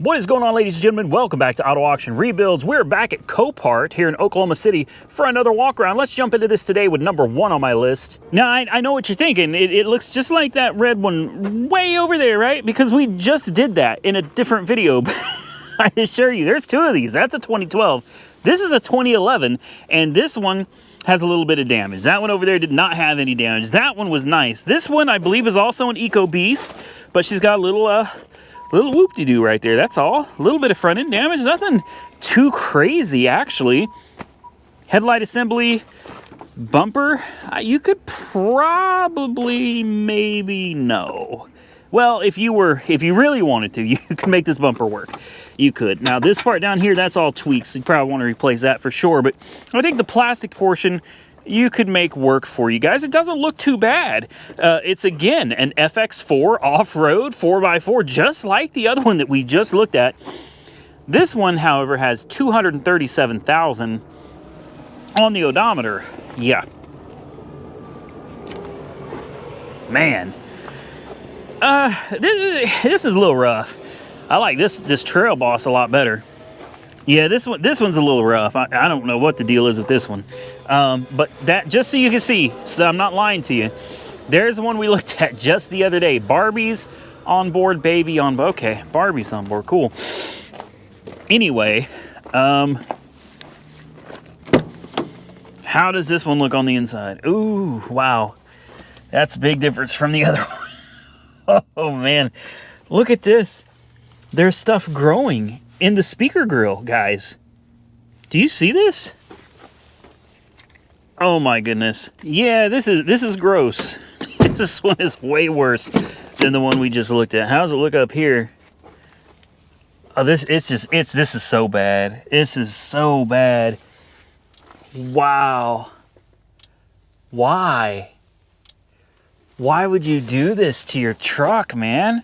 What is going on, ladies and gentlemen? Welcome back to Auto Auction Rebuilds. We're back at Copart here in Oklahoma City for another walk around. Let's jump into this today with number 1 on my list. Now, I know what you're thinking. It looks just like that red one way over there, right? Because we just did that in a different video. I assure you, there's 2 of these. That's a 2012. This is a 2011, and this one has a little bit of damage. That one over there did not have any damage. That one was nice. This one, I believe, is also an Eco Beast, but she's got a little whoop-de-doo right there, that's all. A little bit of front-end damage, nothing too crazy, actually. Headlight assembly, bumper, you could probably, maybe, no. Well, if you really wanted to, you could make this bumper work. You could. Now, this part down here, that's all tweaks. So you probably want to replace that for sure, but I think the plastic portion, you could make work for you guys. It doesn't look too bad. It's, again, an FX4 off-road 4x4, just like the other one that we just looked at. This one, however, has 237,000 on the odometer. Yeah. Man. This is a little rough. I like this Trail Boss a lot better. Yeah, this one's a little rough. I don't know what the deal is with this one. But that, just so you can see, so I'm not lying to you, there's the one we looked at just the other day. Barbie's on board, baby on board. Okay, Barbie's on board, cool. Anyway, how does this one look on the inside? Ooh, wow. That's a big difference from the other one. Oh, man. Look at this. There's stuff growing in the speaker grill, guys. Do you see this? Oh my goodness. Yeah, this is gross. This one is way worse than the one we just looked at. How does it look up here? Oh, this is so bad. This is so bad. Wow. Why? Why would you do this to your truck, man?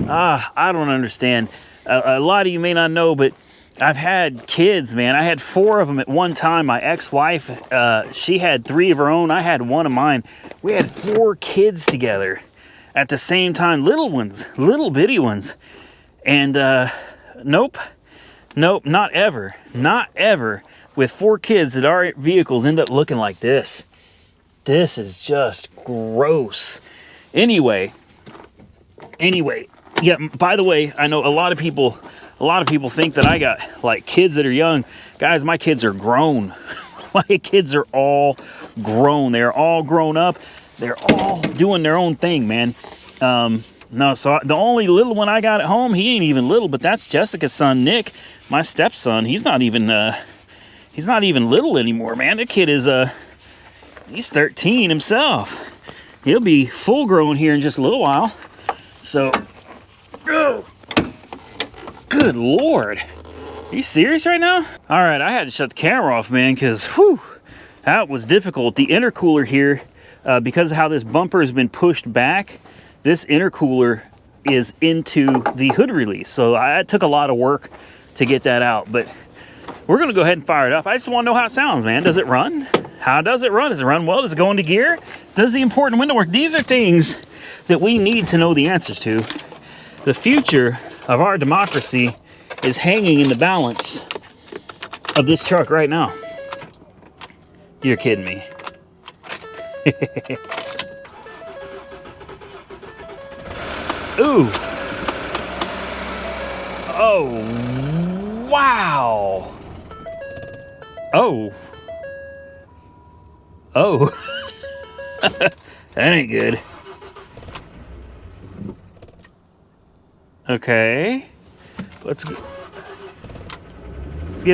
I don't understand. A lot of you may not know, but I've had kids, man. I had 4 of them at one time. My ex-wife, she had 3 of her own. I had 1 of mine. We had 4 kids together at the same time. Little ones, little bitty ones. And nope, not ever. Not ever. With 4 kids that our vehicles end up looking like this. This is just gross. Anyway, yeah, by the way, I know a lot of people think that I got like kids that are young. Guys, my kids are grown. My kids are all grown. They're all grown up. They're all doing their own thing, man. No, so the only little one I got at home, he ain't even little, but that's Jessica's son, Nick, my stepson. He's not even little anymore, man. The kid is he's 13 himself. He'll be full grown here in just a little while. So, oh, good Lord. Are you serious right now? All right, I had to shut the camera off, man, because, whew, that was difficult. The intercooler here, because of how this bumper has been pushed back, this intercooler is into the hood release. So it took a lot of work to get that out, but we're going to go ahead and fire it up. I just want to know how it sounds, man. Does it run? How does it run? Does it run well? Does it go into gear? Does the important window work? These are things that we need to know the answers to. The future of our democracy is hanging in the balance of this truck right now. You're kidding me. Ooh. Oh, wow. Oh. Oh. That ain't good. Okay. Let's get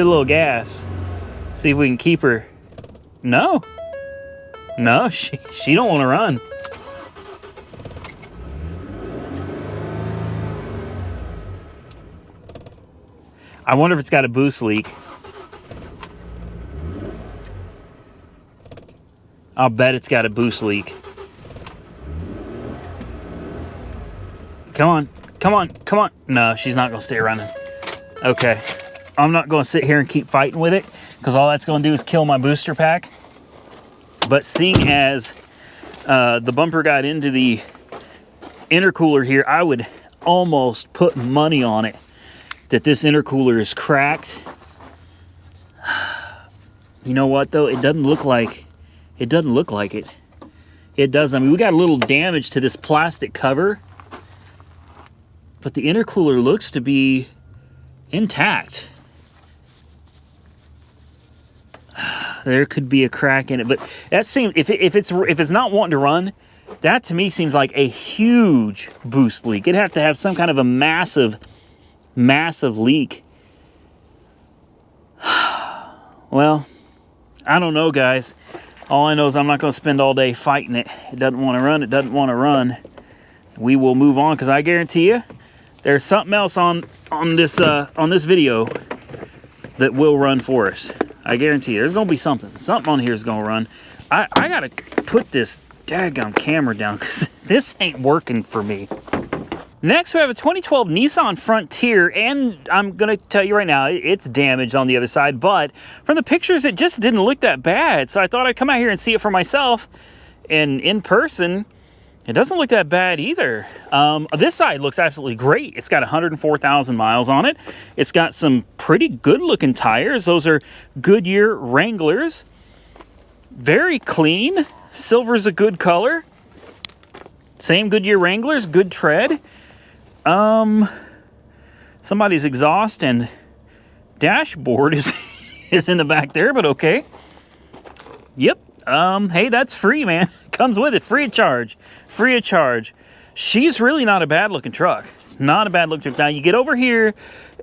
a little gas. See if we can keep her. No. No, she don't want to run. I wonder if it's got a boost leak. I'll bet it's got a boost leak. Come on, come on, come on. No, she's not going to stay running. Okay. I'm not going to sit here and keep fighting with it, because all that's going to do is kill my booster pack. But seeing as the bumper got into the intercooler here, I would almost put money on it that this intercooler is cracked. You know what though? It doesn't look like it. It does. I mean, we got a little damage to this plastic cover, but the intercooler looks to be intact. There could be a crack in it, but that seems, if it's not wanting to run, that to me seems like a huge boost leak. It'd have to have some kind of a massive leak. Well, I don't know, guys. All I know is I'm not going to spend all day fighting it. It doesn't want to run. It doesn't want to run. We will move on, because I guarantee you there's something else on this video that will run for us. I guarantee you there's going to be something. Something on here is going to run. I got to put this daggone camera down, because this ain't working for me. Next, we have a 2012 Nissan Frontier, and I'm going to tell you right now, it's damaged on the other side, but from the pictures, it just didn't look that bad. So I thought I'd come out here and see it for myself, and in person, it doesn't look that bad either. This side looks absolutely great. It's got 104,000 miles on it. It's got some pretty good-looking tires. Those are Goodyear Wranglers. Very clean. Silver's a good color. Same Goodyear Wranglers, good tread. Somebody's exhaust and dashboard is in the back there, but okay. Yep. Hey, that's free, man. Comes with it, free of charge. Free of charge. She's really not a bad looking truck. Not a bad looking truck. Now you get over here,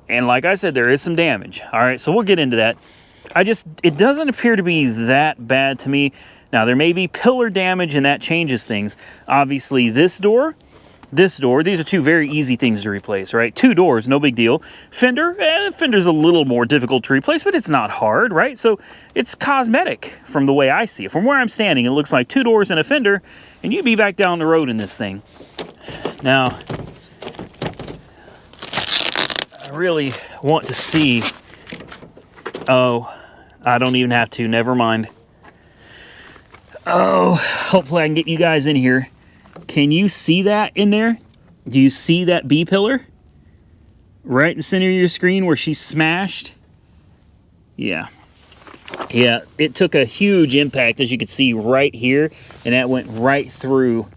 and like I said, there is some damage. All right, so we'll get into that. It doesn't appear to be that bad to me. Now there may be pillar damage, and that changes things. Obviously, this door, these are two very easy things to replace, right? 2 doors, no big deal. Fender, fender's a little more difficult to replace, but it's not hard, right? So it's cosmetic from the way I see it. From where I'm standing, it looks like 2 doors and a fender, and you'd be back down the road in this thing. Now, I really want to see... Oh, I don't even have to, never mind. Oh, hopefully I can get you guys in here. Can you see that in there? Do you see that B-pillar? Right in the center of your screen where she's smashed? Yeah. Yeah, it took a huge impact, as you can see right here, and that went right through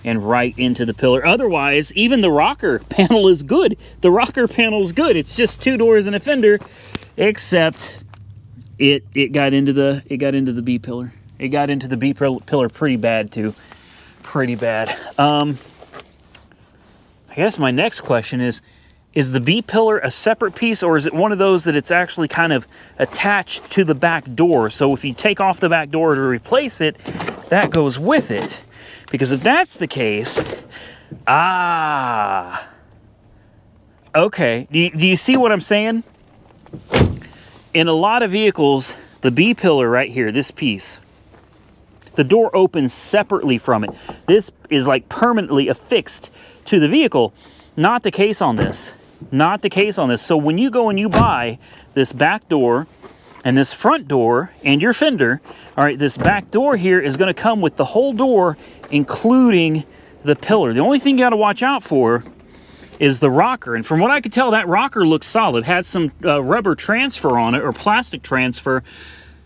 and right into the pillar. Otherwise, even the rocker panel is good. The rocker panel is good. It's just 2 doors and a fender, except it got into the B-pillar. It got into the B-pillar pretty bad, too. Pretty bad. I guess my next question is the B-pillar a separate piece, or is it one of those that it's actually kind of attached to the back door? So if you take off the back door to replace it, that goes with it. Because if that's the case, okay. Do you see what I'm saying? In a lot of vehicles, the B-pillar right here, this piece, the door opens separately from it. This is like permanently affixed to the vehicle. Not the case on this. Not the case on this. So when you go and you buy this back door and this front door and your fender, all right, this back door here is going to come with the whole door, including the pillar. The only thing you got to watch out for is the rocker. And from what I could tell, that rocker looks solid. Had some rubber transfer on it, or plastic transfer.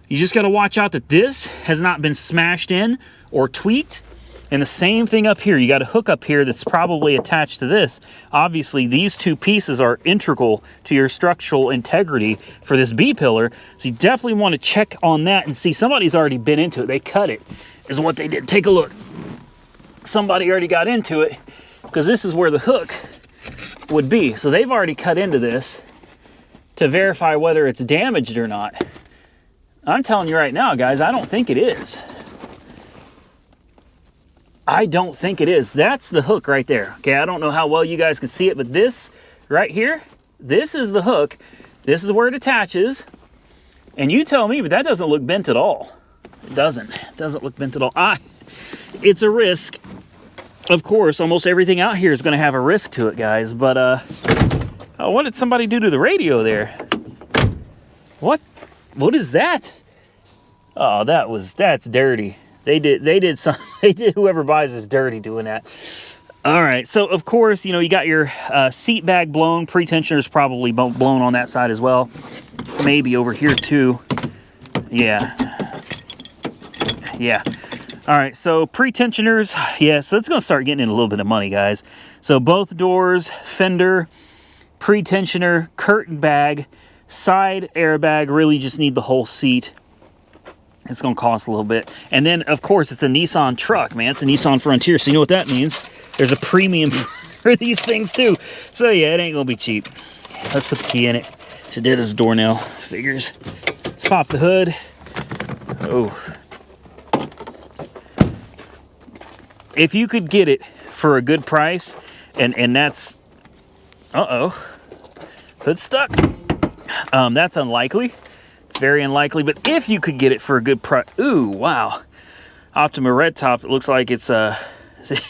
You just got to watch out that this has not been smashed in or tweaked. And the same thing up here. You got a hook up here that's probably attached to this. Obviously, these 2 pieces are integral to your structural integrity for this B-pillar. So you definitely want to check on that and see. Somebody's already been into it. They cut it, is what they did. Take a look. Somebody already got into it, because this is where the hook would be. So they've already cut into this to verify whether it's damaged or not. I'm telling you right now, guys, I don't think it is. I don't think it is. That's the hook right there. Okay, I don't know how well you guys can see it, but this right here, this is the hook. This is where it attaches. And you tell me, but that doesn't look bent at all. It doesn't. It doesn't look bent at all. It's a risk. Of course, almost everything out here is going to have a risk to it, guys. But, what did somebody do to the radio there? What is that? Oh, that's dirty. They did whoever buys this dirty doing that. All right, so of course, you know, you got your seat bag blown. Pretensioner's probably blown on that side as well. Maybe over here too. Yeah. Yeah. All right, so pretensioners. Yeah, so it's going to start getting in a little bit of money, guys. So both doors, fender, pretensioner, curtain bag, side airbag. Really just need the whole seat. It's going to cost a little bit. And then, of course, it's a Nissan truck, man. It's a Nissan Frontier, so you know what that means. There's a premium for these things, too. So, yeah, it ain't going to be cheap. Let's put the key in it. Should do this door nail. Figures. Let's pop the hood. Oh. If you could get it for a good price, and that's... Uh-oh. Hood stuck. That's unlikely. It's very unlikely, but if you could get it for a good price... Ooh, wow. Optima red top. It looks like it's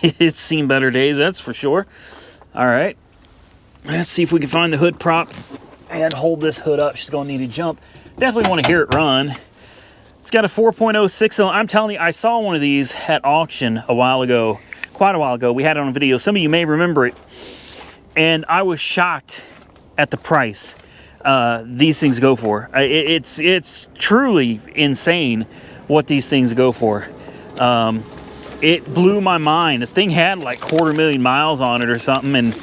it's seen better days, that's for sure. All right. Let's see if we can find the hood prop and hold this hood up. She's going to need a jump. Definitely want to hear it run. It's got a 4.06. I'm telling you, I saw one of these at auction a while ago, quite a while ago. We had it on video. Some of you may remember it. And I was shocked at the price these things go for. It's truly insane what these things go for. It blew my mind. The thing had like 250,000 miles on it or something, and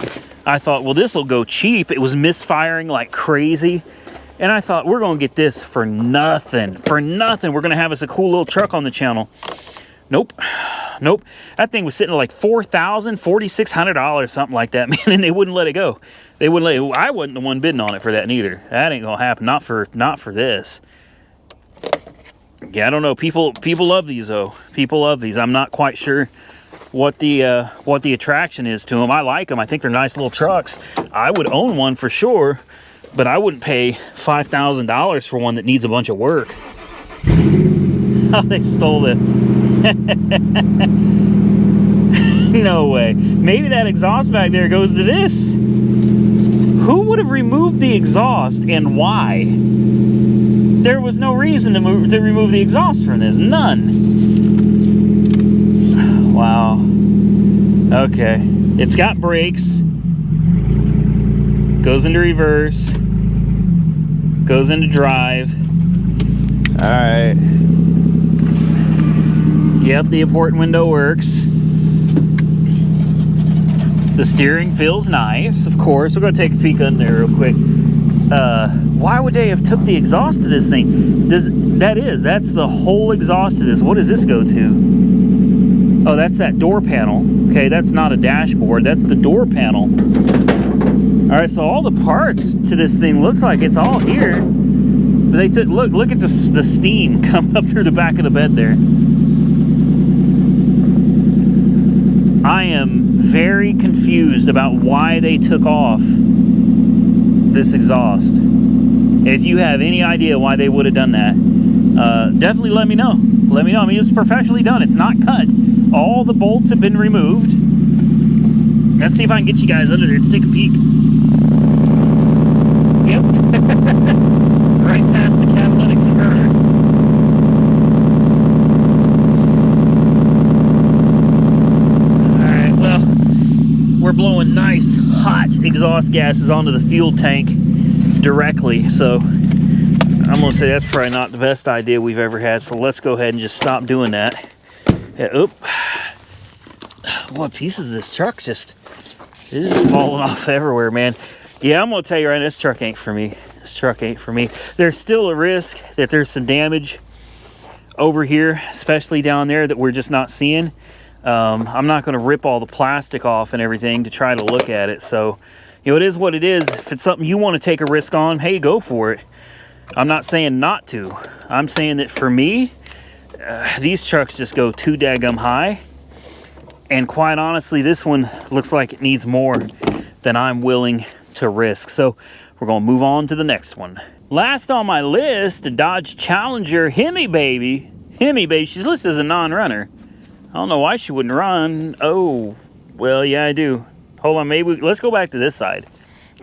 I thought, well, this will go cheap. It was misfiring like crazy, and I thought, we're going to get this for nothing. For nothing. We're going to have us a cool little truck on the channel. Nope. Nope. That thing was sitting at like $4,000, $4,600, something like that, man, and they wouldn't let it go. They wouldn't let it. I wasn't the one bidding on it for that neither. That ain't gonna happen. Not for this. Yeah, I don't know. People love these though. People love these. I'm not quite sure what the attraction is to them. I like them. I think they're nice little trucks. I would own one for sure, but I wouldn't pay $5,000 for one that needs a bunch of work. Oh, they stole the... No way. Maybe that exhaust back there goes to this. Who would have removed the exhaust and why? There was no reason to remove the exhaust from this. None. Wow. Okay. It's got brakes. Goes into reverse. Goes into drive. All right. Yep, the abort window works. The steering feels nice, of course. We're going to take a peek under there real quick. Why would they have took the exhaust of this thing? That's the whole exhaust of this. What does this go to? Oh, that's that door panel. Okay, that's not a dashboard. That's the door panel. All right, so all the parts to this thing looks like it's all here. But they took, look at the steam coming up through the back of the bed there. I am very confused about why they took off this exhaust. If you have any idea why they would have done that, definitely let me know. Let me know. I mean, it's professionally done. It's not cut. All the bolts have been removed. Let's see if I can get you guys under there. Let's take a peek. Yep. Right past the catalytic converter. We're blowing nice hot exhaust gases onto the fuel tank directly, so I'm gonna say that's probably not the best idea we've ever had, so let's go ahead and just stop doing that. Yeah, oop. What pieces of this truck it's just falling off everywhere, man. Yeah, I'm gonna tell you right now, this truck ain't for me. This truck ain't for me. There's still a risk that there's some damage over here, especially down there, that we're just not seeing. I'm not going to rip all the plastic off and everything to try to look at it. So, you know, it is what it is. If it's something you want to take a risk on, hey, go for it. I'm not saying not to. I'm saying that for me, these trucks just go too daggum high. And quite honestly, this one looks like it needs more than I'm willing to risk. So we're going to move on to the next one. Last on my list, a Dodge Challenger Hemi baby. Hemi baby, she's listed as a non-runner. I don't know why she wouldn't run. Oh, well, yeah, I do. Hold on, maybe let's go back to this side.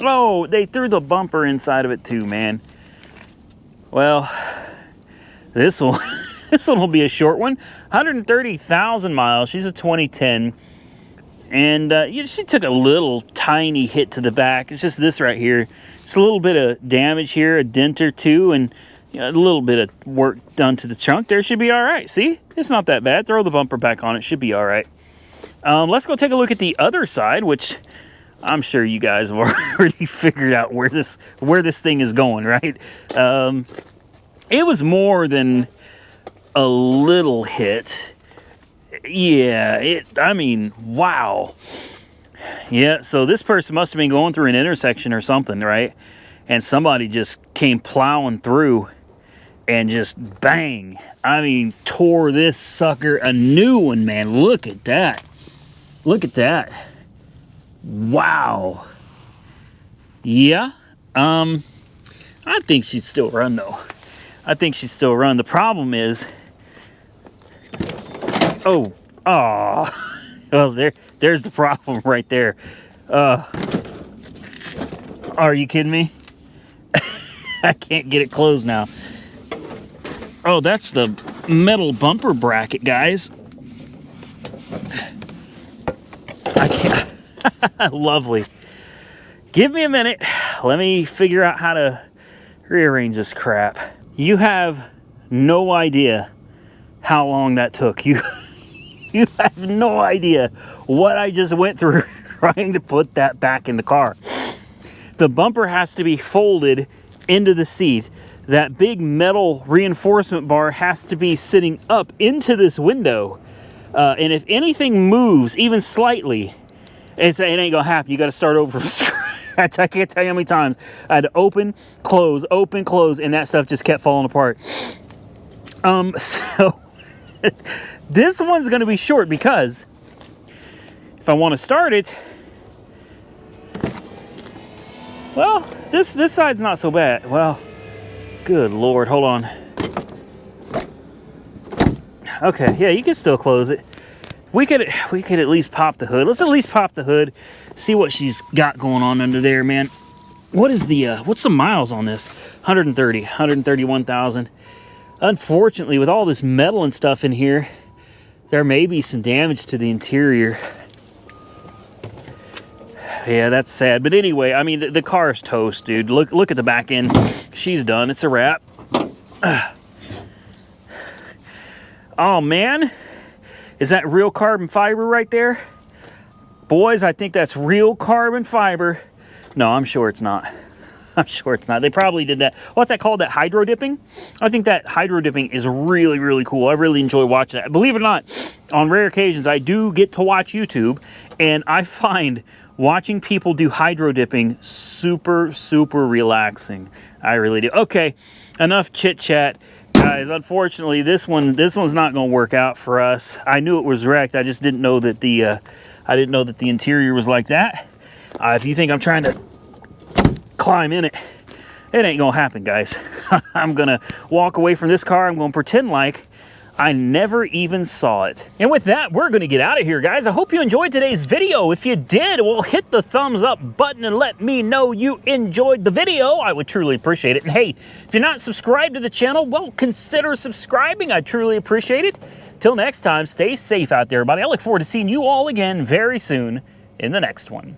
Oh, they threw the bumper inside of it too, man. Well, this one will be a short one. 130,000 miles. She's a 2010. And she took a little tiny hit to the back. It's just this right here. It's a little bit of damage here, a dent or two, and a little bit of work done to the trunk. There should be all right. See? It's not that bad. Throw the bumper back on. It should be all right. Let's go take a look at the other side, which I'm sure you guys have already figured out where this thing is going, right? It was more than a little hit. Yeah, I mean, wow. Yeah, so this person must have been going through an intersection or something, right? And somebody just came plowing through and just bang. I mean, tore this sucker a new one, man. Look at that. Look at that. Wow. Yeah. I think she'd still run, though. I think she'd still run. The problem is... Oh. Well, there's the problem right there. Are you kidding me? I can't get it closed now. Oh, that's the metal bumper bracket, guys. I can't. Lovely. Give me a minute. Let me figure out how to rearrange this crap. You have no idea how long that took. You have no idea what I just went through trying to put that back in the car. The bumper has to be folded into the seat. That big metal reinforcement bar has to be sitting up into this window. And if anything moves, even slightly, it ain't gonna happen. You gotta start over from scratch. I can't tell you how many times I had to open, close, and that stuff just kept falling apart. So this one's gonna be short because if I want to start it, well, this side's not so bad. Well, good Lord, hold on. Okay, yeah, you can still close it. We could at least pop the hood. Let's at least pop the hood, see what she's got going on under there, man. What is the what's the miles on this? 131,000. Unfortunately, with all this metal and stuff in here, there may be some damage to the interior. Yeah, that's sad. But anyway, I mean, the car's toast, dude. Look at the back end. She's done. It's a wrap. Oh, man. Is that real carbon fiber right there? Boys, I think that's real carbon fiber. No, I'm sure it's not. I'm sure it's not. They probably did that. What's that called? That hydro dipping? I think that hydro dipping is really, really cool. I really enjoy watching that. Believe it or not, on rare occasions, I do get to watch YouTube, and I find watching people do hydro dipping super, super relaxing. I really do. Okay, enough chit chat. Guys, unfortunately, this one's not going to work out for us. I knew it was wrecked. I just didn't know that the interior was like that. If you think I'm trying to climb in it, it ain't gonna happen, guys. I'm gonna walk away from this car. I'm gonna pretend like I never even saw it. And with that, we're gonna get out of here, guys. I hope you enjoyed today's video. If you did, well, hit the thumbs up button and let me know you enjoyed the video. I would truly appreciate it. And hey, if you're not subscribed to the channel, well, consider subscribing. I truly appreciate it. Till next time, stay safe out there, everybody. I look forward to seeing you all again very soon in the next one.